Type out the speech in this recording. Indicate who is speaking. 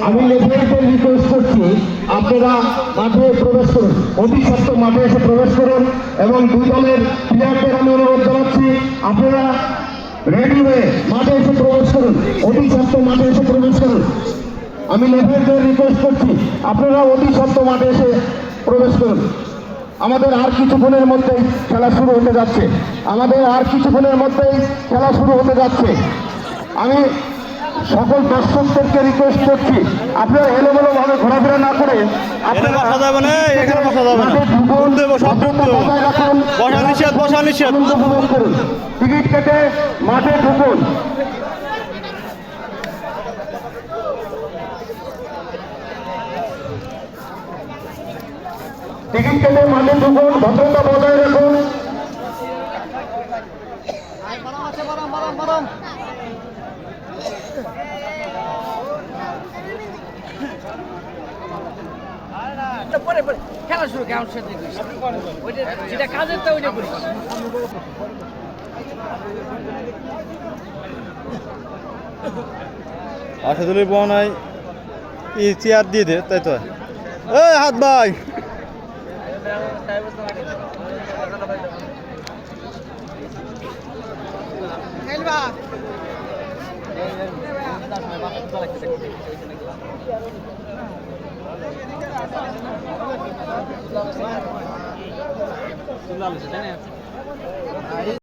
Speaker 1: আমি লেফারিকে রিকোয়েস্ট করছি আপনারা মাঠে প্রবেশ করুন, অতি সত্ত্ব মাঠে এসে প্রবেশ করুন এবং দুই দলের প্লেয়ারদের আমি অনুরোধ জানাচ্ছি আপনারা রেডি হয়ে মাঠে এসে প্রবেশ করুন, অতি সত্ত্ব মাঠে এসে প্রবেশ করুন। আমি লেফারিকে রিকোয়েস্ট করছি আপনারা অতি সত্ত্ব মাঠে এসে প্রবেশ করুন। আমাদের আর কিছুক্ষণের মধ্যেই খেলা শুরু হতে যাচ্ছে, আমি সকল দর্শকদেরকে রিকোয়েস্ট করছি আপনারা এলোমেলো ভাবে ঘোরাফেরা না করে টিকিট কেটে মাঠে ঢুকুন। ভদ্রতা বজায় রাখুন।
Speaker 2: খেলা শুরু কেমন সাথে যেটা কাজের তো ওইটা করি।
Speaker 3: আশাদুলের বনায় চেয়ার দিয়ে দে, তাই তো হাত ভাই